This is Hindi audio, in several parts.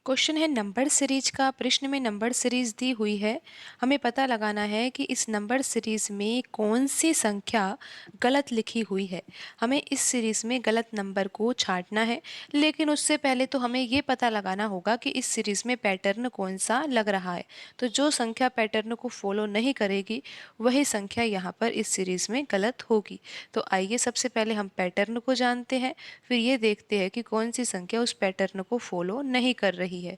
क्वेश्चन है नंबर सीरीज का। प्रश्न में नंबर सीरीज दी हुई है। हमें पता लगाना है कि इस नंबर सीरीज में कौन सी संख्या गलत लिखी हुई है। हमें इस सीरीज में गलत नंबर को छांटना है, लेकिन उससे पहले तो हमें ये पता लगाना होगा कि इस सीरीज में पैटर्न कौन सा लग रहा है। तो जो संख्या पैटर्न को फॉलो नहीं करेगी वही संख्या यहाँ पर इस सीरीज में गलत होगी। तो आइए सबसे पहले हम पैटर्न को जानते हैं, फिर ये देखते हैं कि कौन सी संख्या उस पैटर्न को फॉलो नहीं कर रही है।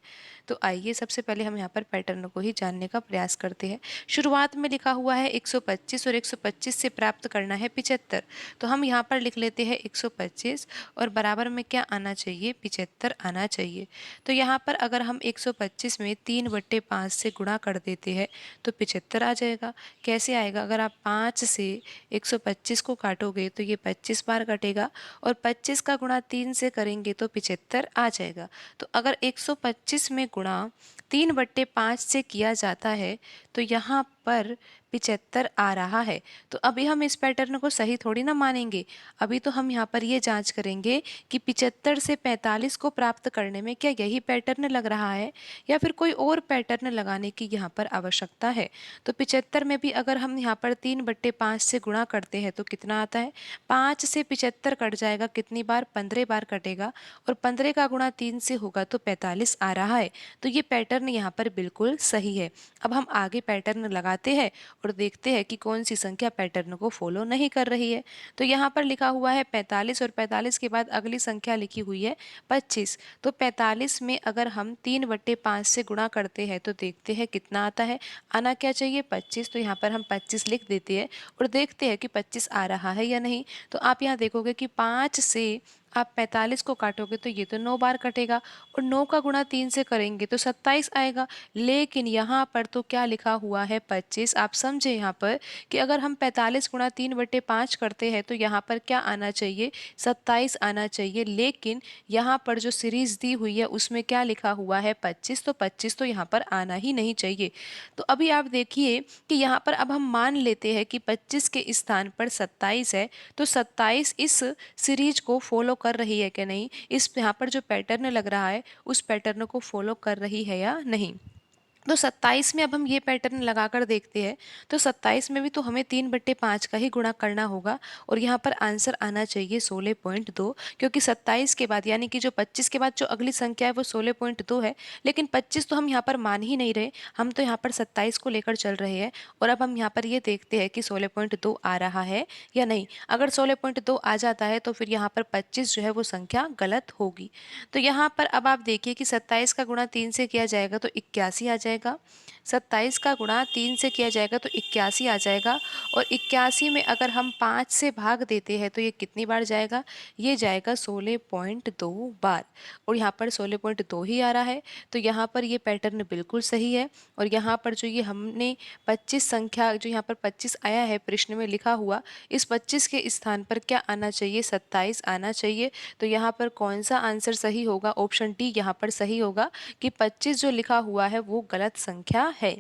तो आइए सबसे पहले हम यहाँ पर पैटर्न को ही जानने का प्रयास करते हैं। शुरुआत में लिखा हुआ है 125 और 125 से प्राप्त करना है 75। तो हम यहाँ पर लिख लेते हैं 125 और बराबर में क्या आना चाहिए, 75 आना चाहिए। तो यहाँ पर अगर हम 125 में 3/5 से गुणा कर देते हैं तो 75 आ जाएगा। कैसे आएगा? अगर आप 5 से 125 को काटोगे तो ये 25 बार कटेगा और 25 का गुणा 3 से करेंगे तो 75 आ जाएगा। तो अगर 125 में गुणा 3/5 से किया जाता है तो यहाँ पर 75 आ रहा है। तो अभी हम इस पैटर्न को सही थोड़ी ना मानेंगे। अभी तो हम यहाँ पर ये जांच करेंगे कि 75 से 45 को प्राप्त करने में क्या यही पैटर्न लग रहा है या फिर कोई और पैटर्न लगाने की यहाँ पर आवश्यकता है। तो 75 में भी अगर हम यहाँ पर 3/5 से गुणा करते हैं तो कितना आता है? 5 से 75 कट जाएगा, कितनी बार? 15 बार कटेगा और 15 का गुणा 3 से होगा तो 45 आ रहा है। तो ये पैटर्न यहाँ पर बिल्कुल सही है। अब हम आगे पैटर्न लगाते हैं और देखते हैं कि कौन सी संख्या पैटर्न को फॉलो नहीं कर रही है। तो यहाँ पर लिखा हुआ है 45 और 45 के बाद अगली संख्या लिखी हुई है 25। तो 45 में अगर हम 3/5 से गुणा करते हैं तो देखते हैं कितना आता है। आना क्या चाहिए? 25। तो यहाँ पर हम 25 लिख देते हैं और देखते हैं कि 25 आ रहा है या नहीं। तो आप यहाँ देखोगे कि 5 से आप 45 को काटोगे तो ये तो 9 बार कटेगा और 9 का गुणा 3 से करेंगे तो 27 आएगा। लेकिन यहाँ पर तो क्या लिखा हुआ है? 25। आप समझे यहाँ पर कि अगर हम 45 गुणा 3/5 करते हैं तो यहाँ पर क्या आना चाहिए? 27 आना चाहिए। लेकिन यहाँ पर जो सीरीज दी हुई है उसमें क्या लिखा हुआ है? 25। तो 25 तो यहाँ पर आना ही नहीं चाहिए। तो अभी आप देखिए कि यहाँ पर अब हम मान लेते हैं कि 25 के स्थान पर 27 है। तो 27 इस सीरीज को फॉलो कर रही है कि नहीं, इस यहाँ पर जो पैटर्न लग रहा है उस पैटर्न को फॉलो कर रही है या नहीं। तो 27 में अब हम ये पैटर्न लगाकर देखते हैं। तो 27 में भी तो हमें 3/5 का ही गुणा करना होगा और यहाँ पर आंसर आना चाहिए 16.2, क्योंकि 27 के बाद यानी कि जो 25 के बाद जो अगली संख्या है वो 16.2 है। लेकिन 25 तो हम यहाँ पर मान ही नहीं रहे, हम तो यहाँ पर 27 को लेकर चल रहे हैं। और अब हम यहाँ पर ये देखते हैं कि 16.2 आ रहा है या नहीं। अगर 16.2 आ जाता है तो फिर यहाँ पर 25 जो है वो संख्या गलत होगी। तो यहाँ पर अब आप देखिए कि 27 का गुणा 3 से किया जाएगा तो 81 आ जाएगा। 27 का गुणा 3 से किया जाएगा तो 81 आ जाएगा। और 81 में अगर हम 5 से भाग देते हैं तो ये कितनी बार जाएगा? ये जाएगा 16.2 बार और यहाँ पर 16.2 ही आ रहा है। तो यहाँ पर ये पैटर्न बिल्कुल सही है। और यहाँ पर जो ये हमने 25 संख्या जो यहाँ पर 25 आया है प्रश्न में लिखा हुआ, इस 25 के स्थान पर क्या आना चाहिए? 27 आना चाहिए। तो यहाँ पर कौन सा आंसर सही होगा? ऑप्शन डी यहाँ पर सही होगा कि 25 जो लिखा हुआ है वो गलत संख्या है।